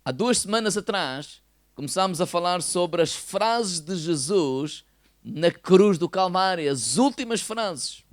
Há 2 semanas atrás, começámos a falar sobre as frases de Jesus na cruz do Calvário, as últimas frases.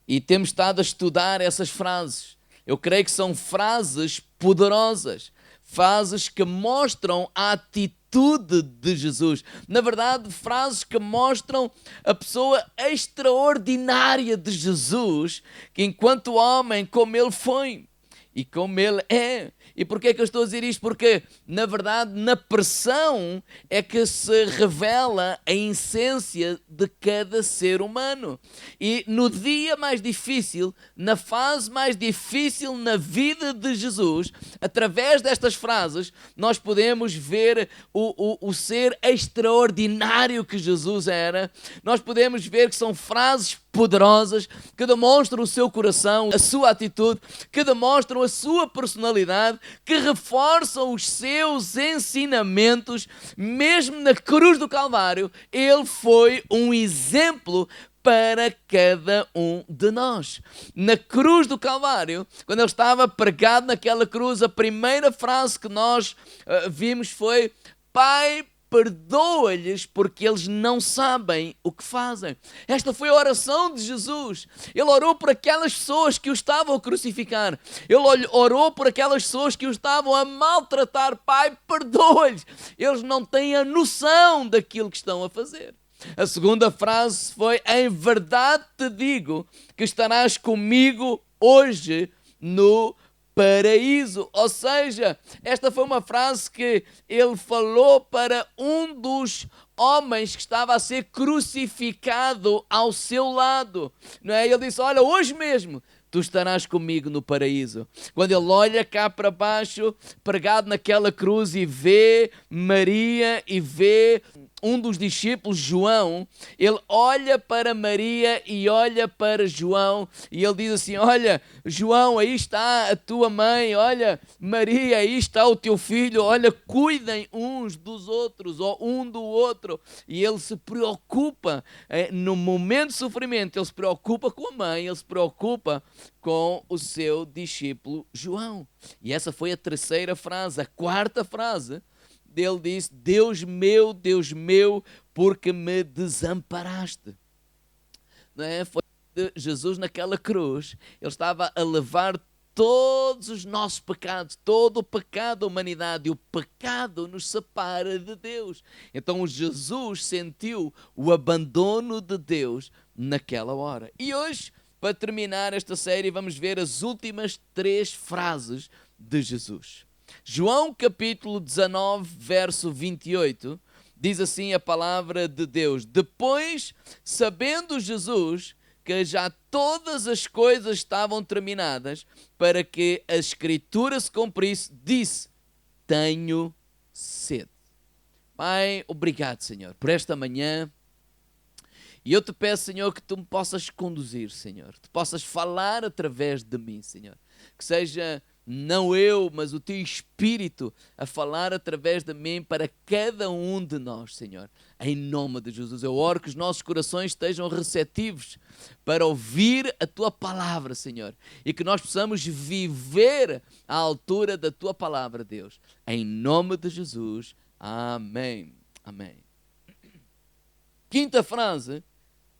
E temos estado a estudar essas frases. Eu creio que são frases poderosas, frases que mostram a atitude de Jesus. Na verdade, frases que mostram a pessoa extraordinária de Jesus, que enquanto homem, como ele foi e como ele é. E porquê é que eu estou a dizer isto? Porque, na verdade, na pressão é que se revela a essência de cada ser humano. E no dia mais difícil, na fase mais difícil na vida de Jesus, através destas frases, nós podemos ver o ser extraordinário que Jesus era. Nós podemos ver que são frases poderosas, que demonstram o seu coração, a sua atitude, que demonstram a sua personalidade, que reforçam os seus ensinamentos. Mesmo na cruz do Calvário, ele foi um exemplo para cada um de nós. Na cruz do Calvário, quando ele estava pregado naquela cruz, a primeira frase que nós vimos foi: Pai, perdoa-lhes porque eles não sabem o que fazem. Esta foi a oração de Jesus. Ele orou por aquelas pessoas que o estavam a crucificar. Ele orou por aquelas pessoas que o estavam a maltratar. Pai, perdoa-lhes. Eles não têm a noção daquilo que estão a fazer. A segunda frase foi: em verdade te digo que estarás comigo hoje no paraíso. Ou seja, esta foi uma frase que ele falou para um dos homens que estava a ser crucificado ao seu lado, não é? Ele disse: olha, hoje mesmo tu estarás comigo no paraíso. Quando ele olha cá para baixo, pregado naquela cruz, e vê Maria e vê um dos discípulos, João, ele olha para Maria e olha para João e ele diz assim: olha, João, aí está a tua mãe, olha, Maria, aí está o teu filho, olha, cuidem uns dos outros, ou um do outro. E ele se preocupa, no momento de sofrimento, ele se preocupa com a mãe, ele se preocupa com o seu discípulo João. E essa foi a terceira frase. A quarta frase, ele disse: Deus meu, porque me desamparaste. Não é? Foi Jesus naquela cruz, ele estava a levar todos os nossos pecados, todo o pecado da humanidade, e o pecado nos separa de Deus. Então Jesus sentiu o abandono de Deus naquela hora. E hoje, para terminar esta série, vamos ver as últimas 3 frases de Jesus. João capítulo 19, verso 28, diz assim a palavra de Deus: depois, sabendo Jesus que já todas as coisas estavam terminadas, para que a Escritura se cumprisse, disse: tenho sede. Pai, obrigado, Senhor, por esta manhã. E eu te peço, Senhor, que tu me possas conduzir, Senhor. Que tu possas falar através de mim, Senhor. Que seja não eu, mas o teu Espírito a falar através de mim para cada um de nós, Senhor. Em nome de Jesus, eu oro que os nossos corações estejam receptivos para ouvir a tua palavra, Senhor. E que nós possamos viver à altura da tua palavra, Deus. Em nome de Jesus. Amém. Amém. Quinta frase: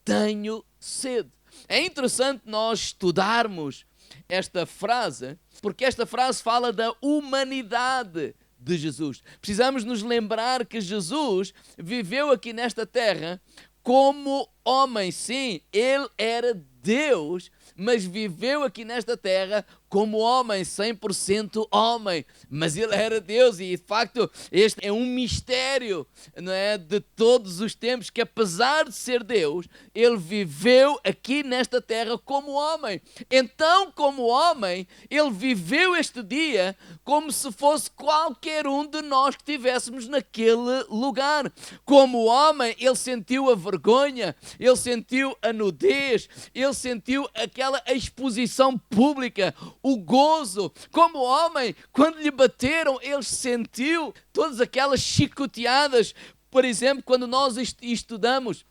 tenho sede. É interessante nós estudarmos esta frase, porque esta frase fala da humanidade de Jesus. Precisamos nos lembrar que Jesus viveu aqui nesta terra como homem. Sim, ele era Deus, mas viveu aqui nesta terra como homem, 100% homem, mas ele era Deus. E de facto este é um mistério, não é, de todos os tempos, que apesar de ser Deus, ele viveu aqui nesta terra como homem. Então, como homem, ele viveu este dia como se fosse qualquer um de nós que estivéssemos naquele lugar. Como homem, ele sentiu a vergonha, ele sentiu a nudez, ele sentiu aquela exposição pública, o gozo. Como homem, quando lhe bateram, ele sentiu todas aquelas chicoteadas. Por exemplo, quando nós estudamos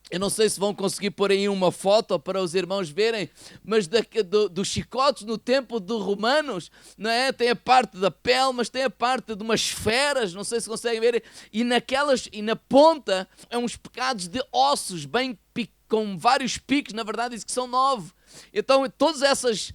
Eu não sei se vão conseguir pôr aí uma foto para os irmãos verem, mas dos chicotes no tempo dos romanos, não é? Tem a parte da pele, mas tem a parte de umas esferas, não sei se conseguem ver, e na ponta é uns pecados de ossos, bem com vários picos, na verdade diz que são 9. Então, todas essas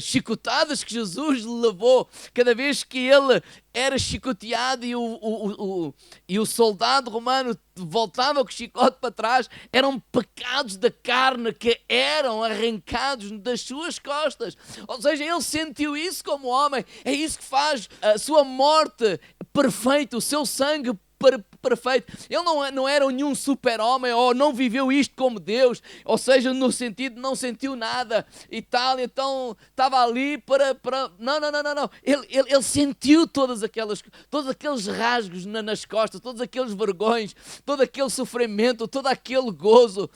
chicotadas que Jesus levou, cada vez que ele era chicoteado e o soldado romano voltava com o chicote para trás, eram pecados da carne que eram arrancados das suas costas. Ou seja, ele sentiu isso como homem. É isso que faz a sua morte perfeita, o seu sangue perfeito. Ele não era nenhum super-homem ou não viveu isto como Deus, ou seja, no sentido não sentiu nada e tal, então estava ali para... Não. Ele sentiu todos aqueles rasgos nas costas, todos aqueles vergões, todo aquele sofrimento, todo aquele gozo,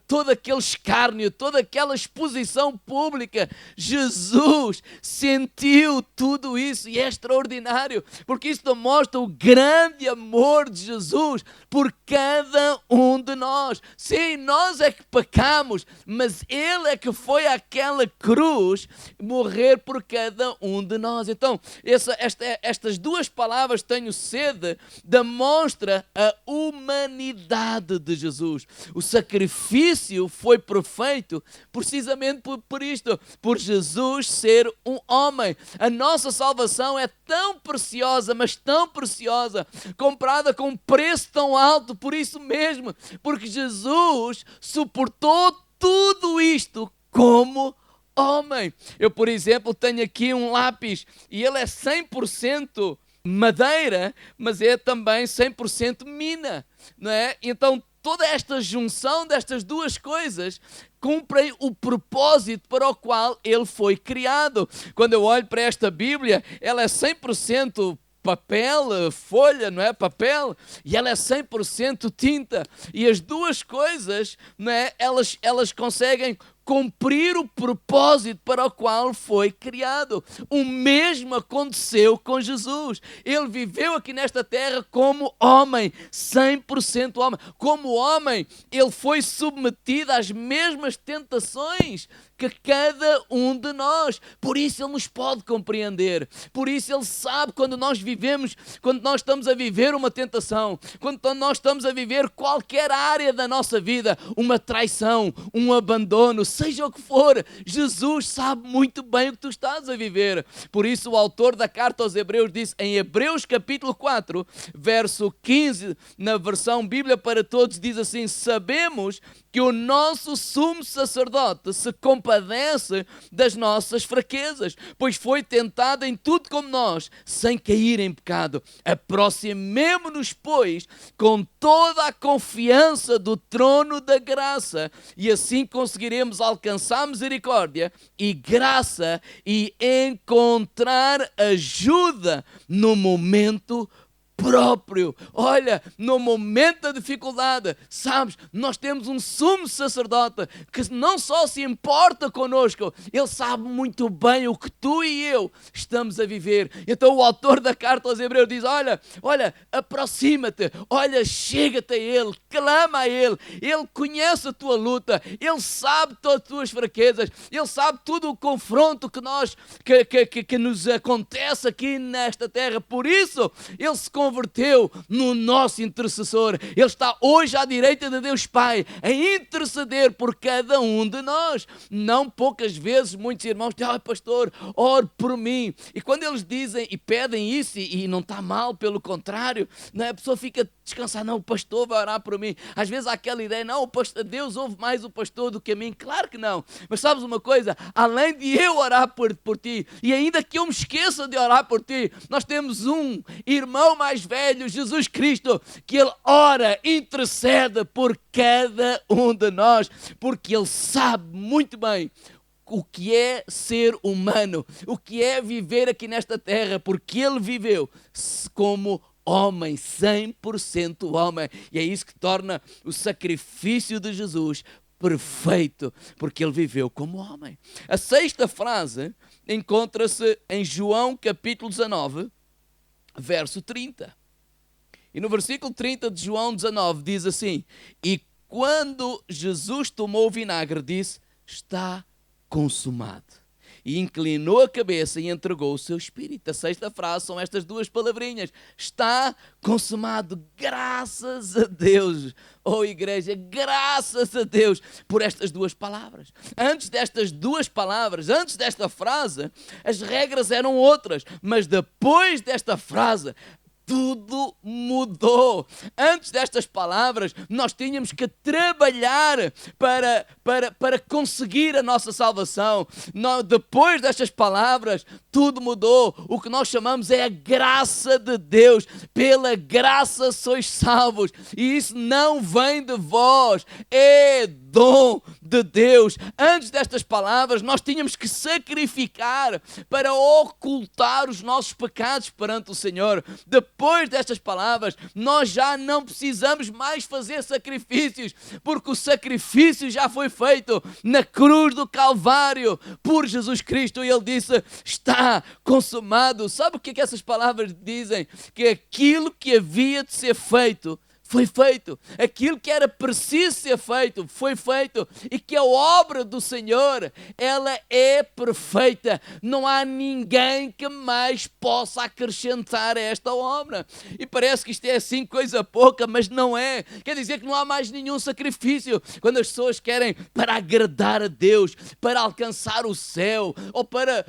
todo aquele escárnio, toda aquela exposição pública. Jesus sentiu tudo isso e é extraordinário, porque isso demonstra o grande amor de Jesus por cada um de nós. Sim, nós é que pecamos, mas Ele é que foi àquela cruz morrer por cada um de nós. Então, estas duas palavras, tenho sede, demonstra a humanidade de Jesus. O sacrifício foi perfeito precisamente por isto, por Jesus ser um homem. A nossa salvação é tão preciosa, mas tão preciosa, comprada com um preço tão alto, por isso mesmo, porque Jesus suportou tudo isto como homem. Eu, por exemplo, tenho aqui um lápis e ele é 100% madeira, mas é também 100% mina, não é? Então, toda esta junção destas duas coisas cumprem o propósito para o qual ele foi criado. Quando eu olho para esta Bíblia, ela é 100% papel, folha, não é? Papel, e ela é 100% tinta. E as duas coisas, não é? Elas conseguem cumprir o propósito para o qual foi criado. O mesmo aconteceu com Jesus. Ele viveu aqui nesta terra como homem, 100% homem. Como homem, ele foi submetido às mesmas tentações que cada um de nós. Por isso ele nos pode compreender. Por isso ele sabe quando nós estamos a viver uma tentação, quando nós estamos a viver qualquer área da nossa vida, uma traição, um abandono, seja o que for, Jesus sabe muito bem o que tu estás a viver. Por isso o autor da carta aos Hebreus disse em Hebreus capítulo 4, verso 15, na versão Bíblia para Todos, diz assim: sabemos que o nosso sumo sacerdote se compadece das nossas fraquezas, pois foi tentado em tudo como nós, sem cair em pecado. Aproximemo-nos, pois, com toda a confiança do trono da graça, e assim conseguiremos alcançar misericórdia e graça e encontrar ajuda no momento próprio. Olha, no momento da dificuldade, sabes, nós temos um sumo sacerdote que não só se importa connosco, ele sabe muito bem o que tu e eu estamos a viver. Então o autor da carta aos Hebreus diz: olha, aproxima-te, olha, chega-te a ele, clama a ele conhece a tua luta, ele sabe todas as tuas fraquezas, ele sabe todo o confronto que nos acontece aqui nesta terra. Por isso ele se converteu no nosso intercessor. Ele está hoje à direita de Deus Pai a interceder por cada um de nós. Não poucas vezes muitos irmãos dizem: pastor, ore por mim. E quando eles dizem e pedem isso, e não está mal, pelo contrário, não é? A pessoa fica descansada: não, o pastor vai orar por mim. Às vezes há aquela ideia: não, Deus ouve mais o pastor do que a mim. Claro que não. Mas sabes uma coisa? Além de eu orar por ti, e ainda que eu me esqueça de orar por ti, nós temos um irmão mais velho, Jesus Cristo, que ele ora, intercede por cada um de nós, porque ele sabe muito bem o que é ser humano, o que é viver aqui nesta terra, porque ele viveu como homem, 100% homem, e é isso que torna o sacrifício de Jesus perfeito, porque ele viveu como homem. A sexta frase encontra-se em João capítulo 19, verso 30. E no versículo 30 de João 19 diz assim: e quando Jesus tomou o vinagre, disse: está consumado. E inclinou a cabeça e entregou o seu espírito. A sexta frase são estas duas palavrinhas: está consumado. Graças a Deus, oh igreja, graças a Deus por estas duas palavras. Antes destas duas palavras, antes desta frase, as regras eram outras, mas depois desta frase, tudo mudou. Antes destas palavras, nós tínhamos que trabalhar para conseguir a nossa salvação. Depois destas palavras, tudo mudou. O que nós chamamos é a graça de Deus. Pela graça sois salvos. E isso não vem de vós, é dom de Deus. Antes destas palavras, nós tínhamos que sacrificar para ocultar os nossos pecados perante o Senhor. Depois destas palavras, nós já não precisamos mais fazer sacrifícios, porque o sacrifício já foi feito na cruz do Calvário por Jesus Cristo. E Ele disse: está consumado. Sabe o que é que essas palavras dizem? Que aquilo que havia de ser feito foi feito. Aquilo que era preciso ser feito, foi feito. E que a obra do Senhor, ela é perfeita. Não há ninguém que mais possa acrescentar a esta obra. E parece que isto é assim coisa pouca, mas não é. Quer dizer que não há mais nenhum sacrifício. Quando as pessoas querem, para agradar a Deus, para alcançar o céu, ou para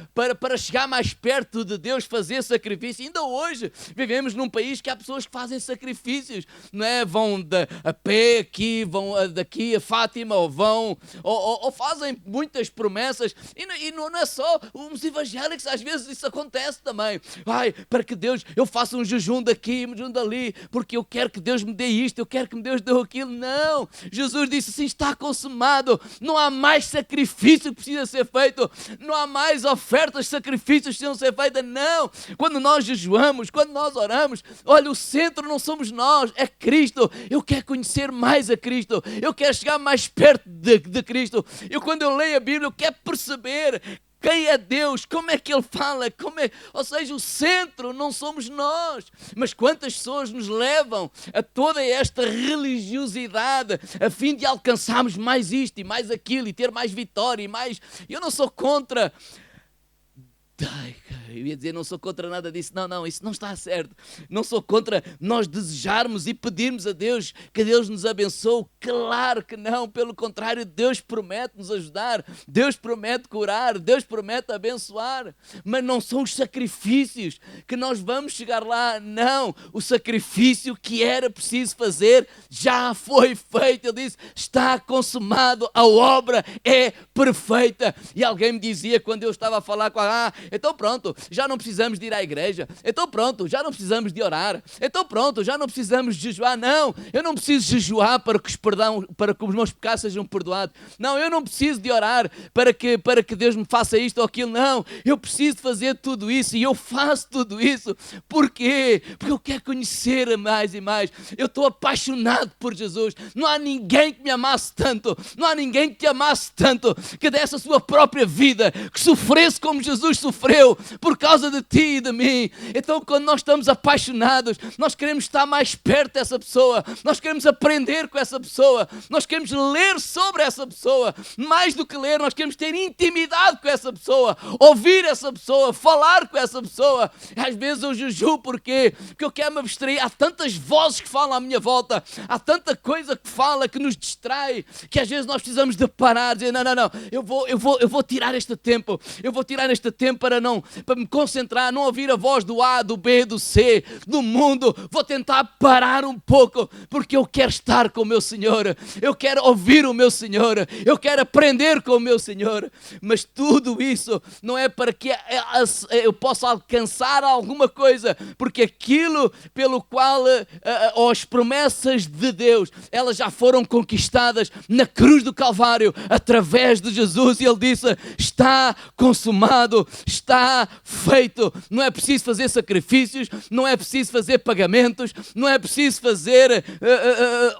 chegar mais perto de Deus, fazer sacrifício. Ainda hoje vivemos num país que há pessoas que fazem sacrifícios, não é? Vão a pé aqui, vão daqui a Fátima, ou fazem muitas promessas, e não é só os evangélicos, às vezes isso acontece também. Para que Deus, eu faça um jejum daqui, um jejum dali, porque eu quero que Deus me dê isto, eu quero que Deus dê aquilo. Não, Jesus disse assim: está consumado. Não há mais sacrifício que precisa ser feito, não há mais ofertas, sacrifícios que precisam ser feitas. Não, quando nós jejuamos, quando nós oramos, olha, o centro não somos nós, é Cristo. Eu quero conhecer mais a Cristo, eu quero chegar mais perto de Cristo. Quando eu leio a Bíblia, eu quero perceber quem é Deus, como é que Ele fala, ou seja, o centro não somos nós. Mas quantas pessoas nos levam a toda esta religiosidade a fim de alcançarmos mais isto e mais aquilo e ter mais vitória e mais... Eu não sou contra... Eu ia dizer, não sou contra nada disso. Não, isso não está certo. Não sou contra nós desejarmos e pedirmos a Deus que Deus nos abençoe. Claro que não, pelo contrário, Deus promete nos ajudar, Deus promete curar, Deus promete abençoar, mas não são os sacrifícios que nós vamos chegar lá. Não, o sacrifício que era preciso fazer já foi feito. Ele disse: está consumado, a obra é perfeita. E alguém me dizia, quando eu estava a falar com então pronto, já não precisamos de ir à igreja, então pronto, já não precisamos de orar, então pronto, já não precisamos de jejuar. Não, eu não preciso jejuar para que os meus pecados sejam perdoados. Não, eu não preciso de orar para que Deus me faça isto ou aquilo. Não, eu preciso fazer tudo isso, e eu faço tudo isso. Porquê? Porque eu quero conhecer mais e mais. Eu estou apaixonado por Jesus. Não há ninguém que me amasse tanto, não há ninguém que te amasse tanto, que desse a sua própria vida, que sofresse como Jesus sofreu por causa de ti e de mim. Então, quando nós estamos apaixonados, nós queremos estar mais perto dessa pessoa, nós queremos aprender com essa pessoa, nós queremos ler sobre essa pessoa. Mais do que ler, nós queremos ter intimidade com essa pessoa, ouvir essa pessoa, falar com essa pessoa. Às vezes eu jejuo, porquê? Porque eu quero me abstrair. Há tantas vozes que falam à minha volta, há tanta coisa que fala, que nos distrai, que às vezes nós precisamos de parar, dizer: não, eu vou tirar este tempo, para me concentrar, não ouvir a voz do A, do B, do C, do mundo. Vou tentar parar um pouco, porque eu quero estar com o meu Senhor, eu quero ouvir o meu Senhor, eu quero aprender com o meu Senhor. Mas tudo isso não é para que eu possa alcançar alguma coisa, porque aquilo pelo qual as promessas de Deus, elas já foram conquistadas na cruz do Calvário, através de Jesus. E Ele disse: está consumado, está feito. Não é preciso fazer sacrifícios, não é preciso fazer pagamentos, não é preciso fazer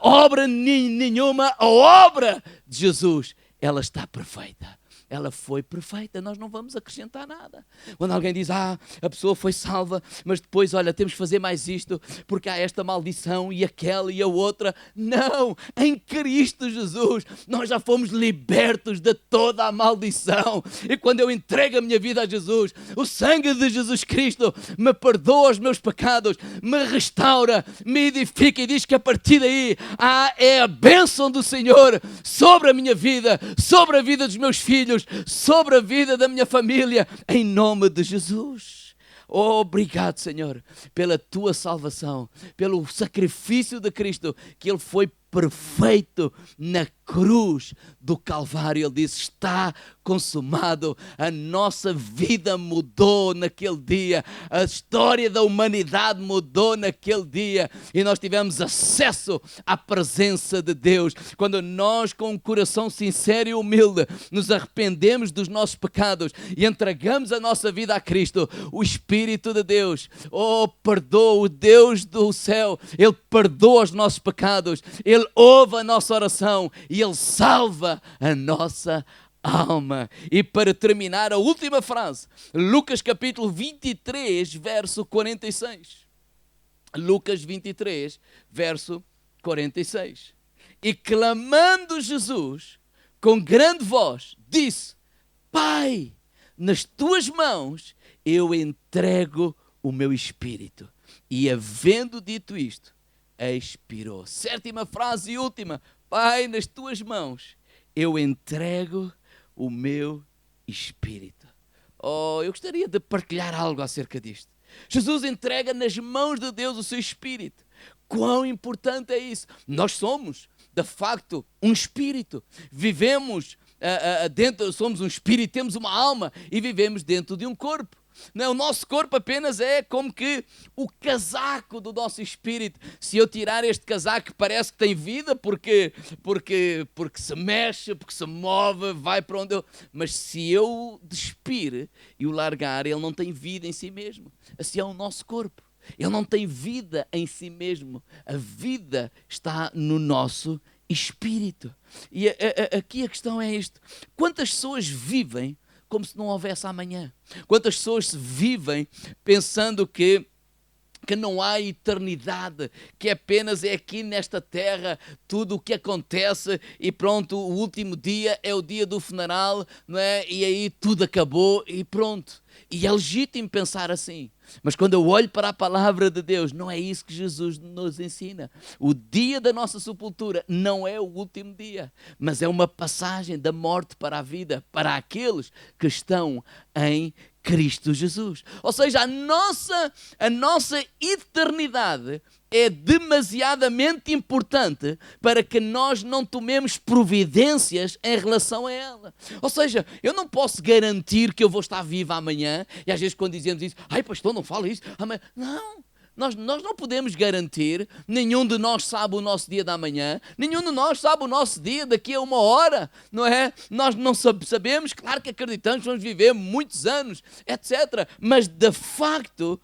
obra nenhuma. A obra de Jesus, ela está perfeita. ela foi perfeita, nós não vamos acrescentar nada. Quando alguém diz, a pessoa foi salva, mas depois, olha, temos que fazer mais isto, porque há esta maldição e aquela e a outra. Não, em Cristo Jesus, nós já fomos libertos de toda a maldição. E quando eu entrego a minha vida a Jesus, o sangue de Jesus Cristo me perdoa os meus pecados, me restaura, me edifica e diz que a partir daí é a bênção do Senhor sobre a minha vida, sobre a vida dos meus filhos, sobre a vida da minha família, em nome de Jesus. Oh, obrigado, Senhor, pela tua salvação, pelo sacrifício de Cristo, que Ele foi perfeito na cruz do Calvário. Ele disse, está consumado. A nossa vida mudou naquele dia, a história da humanidade mudou naquele dia e nós tivemos acesso à presença de Deus. Quando nós, com um coração sincero e humilde, nos arrependemos dos nossos pecados e entregamos a nossa vida a Cristo, o Espírito de Deus, perdoa, o Deus do céu, Ele perdoa os nossos pecados, Ele ouve a nossa oração e Ele salva a nossa alma. E para terminar, a última frase, Lucas capítulo 23, verso 46. Lucas 23, verso 46. E clamando Jesus, com grande voz, disse, Pai, nas tuas mãos eu entrego o meu espírito. E havendo dito isto, expirou. Sétima frase e última. Pai, nas tuas mãos eu entrego o meu espírito. Eu gostaria de partilhar algo acerca disto. Jesus entrega nas mãos de Deus o seu espírito. Quão importante é isso? Nós somos, de facto, um espírito. Vivemos somos um espírito, temos uma alma e vivemos dentro de um corpo. Não, o nosso corpo apenas é como que o casaco do nosso espírito. Se eu tirar este casaco, parece que tem vida, porque se mexe, porque se move, vai para onde eu... Mas se eu despir e o largar, ele não tem vida em si mesmo. Assim é o nosso corpo. Ele não tem vida em si mesmo. A vida está no nosso espírito. E aqui a questão é isto. Quantas pessoas vivem como se não houvesse amanhã? Quantas pessoas vivem pensando que não há eternidade, que apenas é aqui nesta terra tudo o que acontece e pronto, o último dia é o dia do funeral, não é? E aí tudo acabou e pronto. E é legítimo pensar assim. Mas quando eu olho para a palavra de Deus, não é isso que Jesus nos ensina. O dia da nossa sepultura não é o último dia, mas é uma passagem da morte para a vida, para aqueles que estão em Cristo Jesus. Ou seja, a nossa eternidade é demasiadamente importante para que nós não tomemos providências em relação a ela. Ou seja, eu não posso garantir que eu vou estar vivo amanhã. E às vezes quando dizemos isso, pastor, não fala isso. Não. Nós não podemos garantir, nenhum de nós sabe o nosso dia da manhã, nenhum de nós sabe o nosso dia daqui a 1 hora, não é? Nós não sabemos, claro que acreditamos que vamos viver muitos anos, etc. Mas, de facto,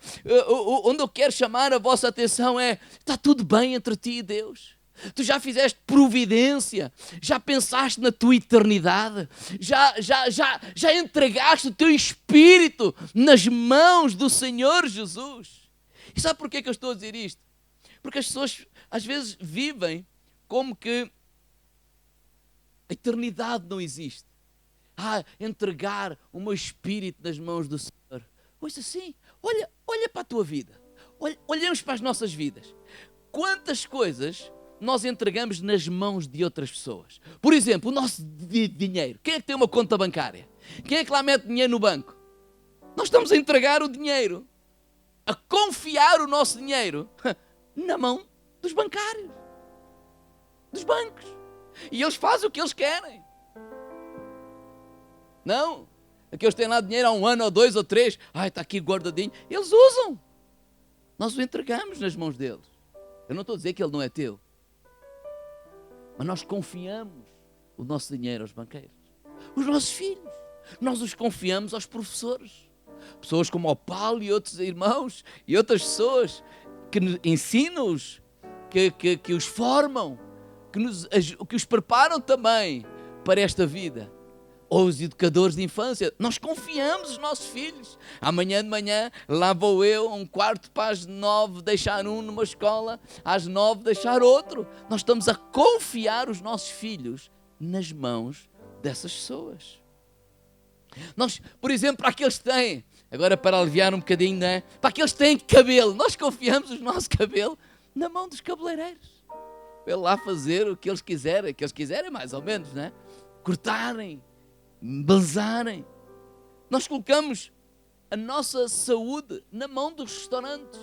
onde eu quero chamar a vossa atenção está tudo bem entre ti e Deus. Tu já fizeste providência, já pensaste na tua eternidade, já entregaste o teu espírito nas mãos do Senhor Jesus. E sabe porquê que eu estou a dizer isto? Porque as pessoas às vezes vivem como que a eternidade não existe. Entregar o meu espírito nas mãos do Senhor. Pois assim, olha para a tua vida. Olhamos para as nossas vidas. Quantas coisas nós entregamos nas mãos de outras pessoas? Por exemplo, o nosso dinheiro. Quem é que tem uma conta bancária? Quem é que lá mete dinheiro no banco? Nós estamos a entregar o dinheiro, a confiar o nosso dinheiro na mão dos bancários, dos bancos. E eles fazem o que eles querem. Não. Aqueles têm lá dinheiro há 1 ano, ou 2, ou 3. Está aqui guardadinho. Eles usam. Nós o entregamos nas mãos deles. Eu não estou a dizer que ele não é teu. Mas nós confiamos o nosso dinheiro aos banqueiros. Os nossos filhos. Nós os confiamos aos professores. Pessoas como o Paulo e outros irmãos e outras pessoas que ensinam-os, que os formam, que os preparam também para esta vida. ou os educadores de infância. Nós confiamos nos nossos filhos. Amanhã de manhã, lá vou eu, 8:45, deixar um numa escola, às 9 deixar outro. Nós estamos a confiar os nossos filhos nas mãos dessas pessoas. Nós, por exemplo, para aqueles que têm, agora para aliviar um bocadinho, não é? Para aqueles que têm cabelo, nós confiamos o nosso cabelo na mão dos cabeleireiros. Para lá fazer o que eles quiserem mais ou menos, não é? Cortarem, belezarem. Nós colocamos a nossa saúde na mão dos restaurantes.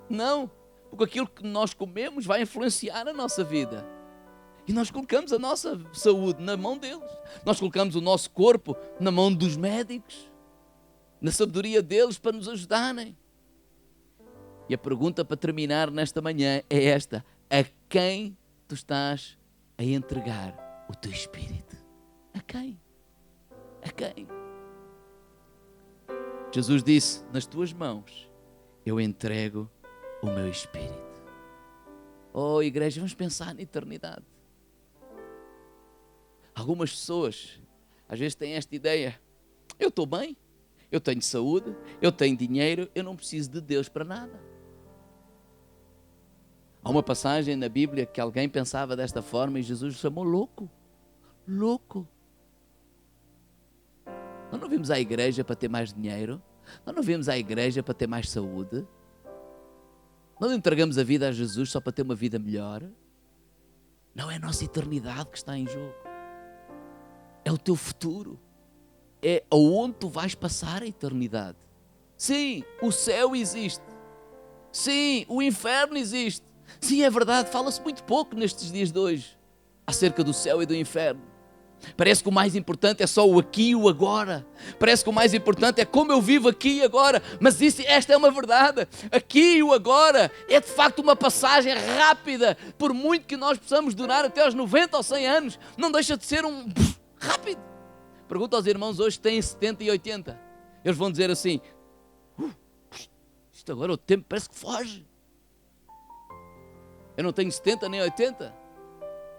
Não, porque aquilo que nós comemos vai influenciar a nossa vida. E nós colocamos a nossa saúde na mão deles. Nós colocamos o nosso corpo na mão dos médicos, na sabedoria deles para nos ajudarem. E a pergunta para terminar nesta manhã é esta: a quem tu estás a entregar o teu espírito? A quem? A quem? Jesus disse: nas tuas mãos eu entrego o meu espírito. Oh, igreja, vamos pensar na eternidade. Algumas pessoas às vezes têm esta ideia: eu estou bem, eu tenho saúde, eu tenho dinheiro, eu não preciso de Deus para nada. Há uma passagem na Bíblia que alguém pensava desta forma e Jesus chamou louco. Louco. Nós não vimos à igreja para ter mais dinheiro, nós não vimos à igreja para ter mais saúde, nós não entregamos a vida a Jesus só para ter uma vida melhor. Não é a nossa eternidade que está em jogo, é o teu futuro, é aonde tu vais passar a eternidade. Sim, o céu existe, sim, o inferno existe, sim, é verdade, fala-se muito pouco nestes dias de hoje acerca do céu e do inferno. Parece que o mais importante é só o aqui e o agora. Parece que o mais importante é como eu vivo aqui e agora. Mas esta é uma verdade. Aqui e o agora é de facto uma passagem rápida. Por muito que nós possamos durar até aos 90 ou 100 anos, não deixa de ser rápido. Pergunta aos irmãos hoje que têm 70 e 80. Eles vão dizer assim: isto agora o tempo parece que foge. Eu não tenho 70 nem 80.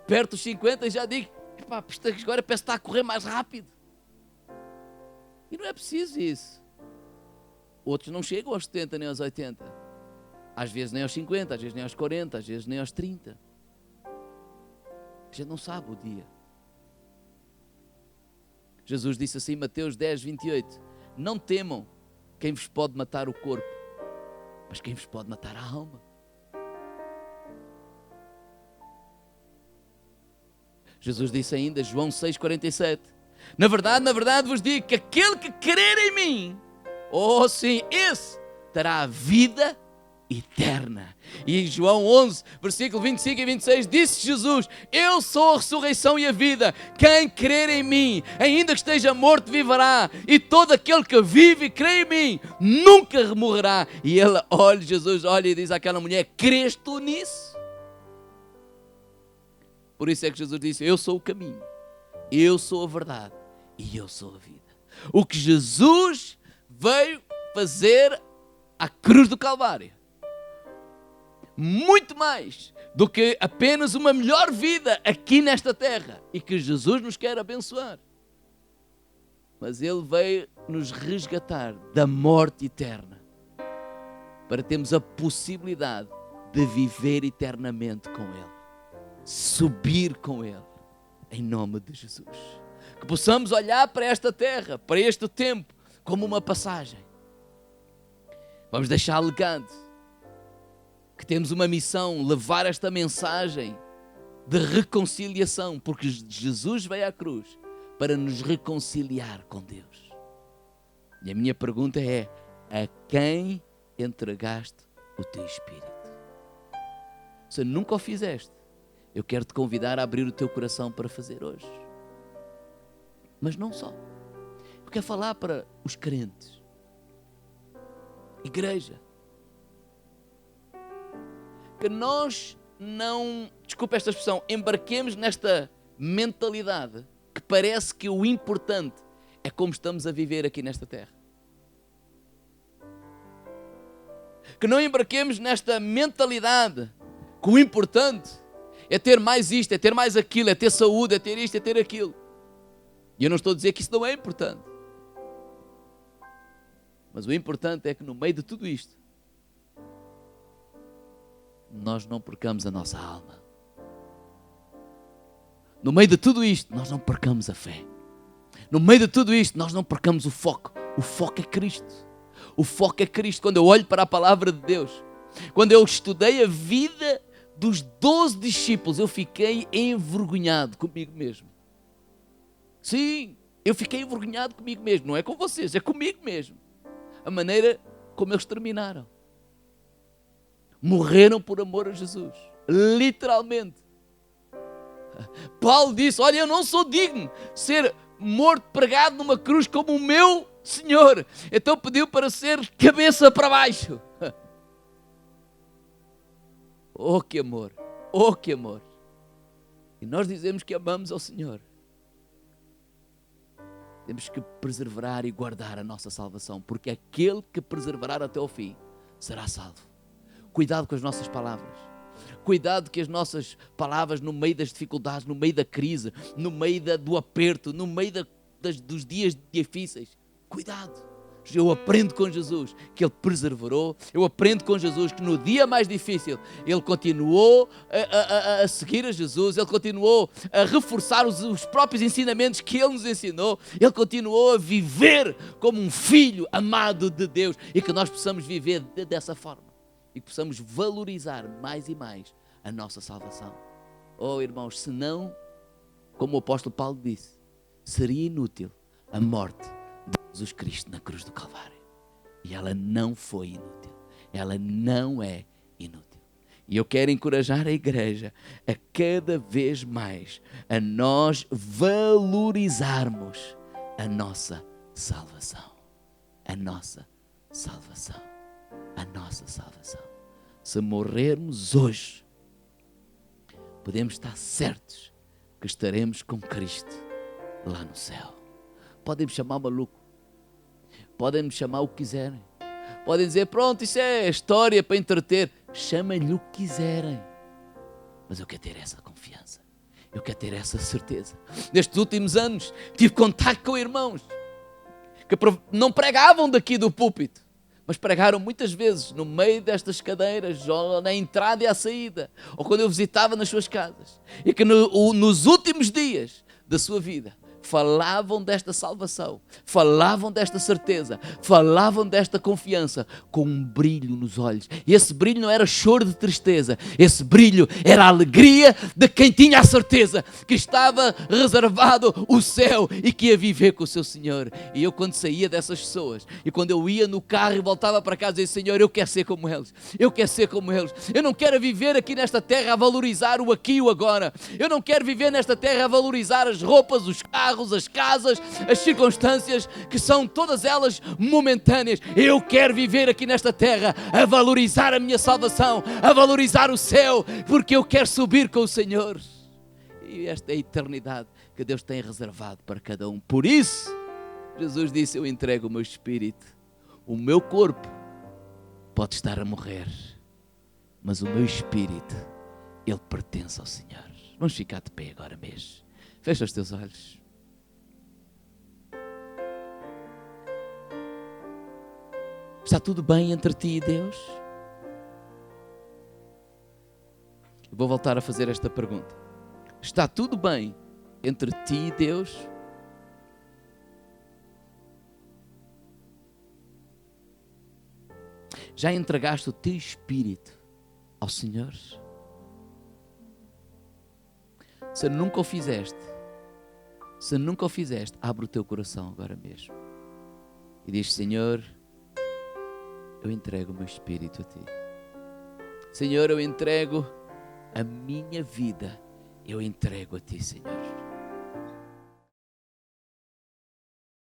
Perto dos 50 e já digo: isto agora parece que está a correr mais rápido. E não é preciso isso. Outros não chegam aos 70 nem aos 80. Às vezes nem aos 50, às vezes nem aos 40, às vezes nem aos 30. A gente não sabe o dia. Jesus disse assim, Mateus 10, 28. Não temam quem vos pode matar o corpo, mas quem vos pode matar a alma. Jesus disse ainda, João 6,47. Na verdade vos digo que aquele que crer em mim, oh sim, esse terá a vida eterna. E em João 11, versículo 25 e 26, disse Jesus: eu sou a ressurreição e a vida. Quem crer em mim, ainda que esteja morto, viverá. E todo aquele que vive e crê em mim, nunca morrerá. E Jesus olha e diz àquela mulher: crês tu nisso? Por isso é que Jesus disse: eu sou o caminho, eu sou a verdade e eu sou a vida. O que Jesus veio fazer à cruz do Calvário, muito mais do que apenas uma melhor vida aqui nesta terra, e que Jesus nos quer abençoar, mas Ele veio nos resgatar da morte eterna, para termos a possibilidade de viver eternamente com Ele, subir com Ele, em nome de Jesus. Que possamos olhar para esta terra, para este tempo, como uma passagem. Vamos deixar legado, que temos uma missão, levar esta mensagem de reconciliação, porque Jesus veio à cruz para nos reconciliar com Deus. E a minha pergunta é: a quem entregaste o teu espírito? Se nunca o fizeste, eu quero te convidar a abrir o teu coração para fazer hoje. Mas não só. Eu quero falar para os crentes. Igreja. Que nós não, desculpa esta expressão, embarquemos nesta mentalidade que parece que o importante é como estamos a viver aqui nesta terra. Que não embarquemos nesta mentalidade que o importante é ter mais isto, é ter mais aquilo, é ter saúde, é ter isto, é ter aquilo. E eu não estou a dizer que isso não é importante. Mas o importante é que no meio de tudo isto, nós não percamos a nossa alma. No meio de tudo isto, nós não percamos a fé. No meio de tudo isto, nós não percamos o foco. O foco é Cristo. O foco é Cristo. Quando eu olho para a palavra de Deus, quando eu estudei a vida dos 12 discípulos, eu fiquei envergonhado comigo mesmo. Sim, eu fiquei envergonhado comigo mesmo. Não é com vocês, é comigo mesmo. A maneira como eles terminaram. Morreram por amor a Jesus. Literalmente. Paulo disse, olha, eu não sou digno de ser morto pregado numa cruz como o meu Senhor. Então pediu para ser cabeça para baixo. Oh, que amor! Oh, que amor! E nós dizemos que amamos ao Senhor. Temos que preservar e guardar a nossa salvação, porque aquele que preservará até ao fim será salvo. Cuidado com as nossas palavras. Cuidado que as nossas palavras no meio das dificuldades, no meio da crise, no meio do aperto, no meio dos dias difíceis. Cuidado. Eu aprendo com Jesus que Ele preservou. Eu aprendo com Jesus que no dia mais difícil Ele continuou a seguir a Jesus. Ele continuou a reforçar os próprios ensinamentos que Ele nos ensinou. Ele continuou a viver como um filho amado de Deus. E que nós possamos viver dessa forma. E que possamos valorizar mais e mais a nossa salvação. Oh, irmãos, senão, como o apóstolo Paulo disse, seria inútil a morte de Jesus Cristo na cruz do Calvário. E ela não foi inútil. Ela não é inútil. E eu quero encorajar a igreja a cada vez mais a nós valorizarmos a nossa salvação. A nossa salvação. A nossa salvação. Se morrermos hoje, podemos estar certos que estaremos com Cristo lá no céu. Podem me chamar maluco. Podem me chamar o que quiserem. Podem dizer, pronto, isso é história para entreter. Chamem-lhe o que quiserem. Mas eu quero ter essa confiança. Eu quero ter essa certeza. Nestes últimos anos, tive contato com irmãos que não pregavam daqui do púlpito, mas pregaram muitas vezes no meio destas cadeiras, ou na entrada e à saída, ou quando eu visitava nas suas casas, e que nos últimos dias da sua vida falavam desta salvação, falavam desta certeza, falavam desta confiança com um brilho nos olhos. E esse brilho não era choro de tristeza, esse brilho era a alegria de quem tinha a certeza que estava reservado o céu e que ia viver com o seu Senhor. E eu, quando saía dessas pessoas, e quando eu ia no carro e voltava para casa, dizia, Senhor, eu quero ser como eles, eu quero ser como eles. Eu não quero viver aqui nesta terra a valorizar o aqui e o agora. Eu não quero viver nesta terra a valorizar as roupas, os carros, as casas, as circunstâncias, que são todas elas momentâneas. Eu quero viver aqui nesta terra a valorizar a minha salvação, a valorizar o céu, porque eu quero subir com o Senhor. E esta é a eternidade que Deus tem reservado para cada um. Por isso, Jesus disse, eu entrego o meu espírito. O meu corpo pode estar a morrer, mas o meu espírito, ele pertence ao Senhor. Vamos ficar de pé agora mesmo. Fecha os teus olhos. Está tudo bem entre ti e Deus? Eu vou voltar a fazer esta pergunta. Está tudo bem entre ti e Deus? Já entregaste o teu espírito ao Senhor? Se nunca o fizeste, abre o teu coração agora mesmo. E diz, Senhor, eu entrego o meu espírito a ti. Senhor, eu entrego a minha vida. Eu entrego a ti, Senhor.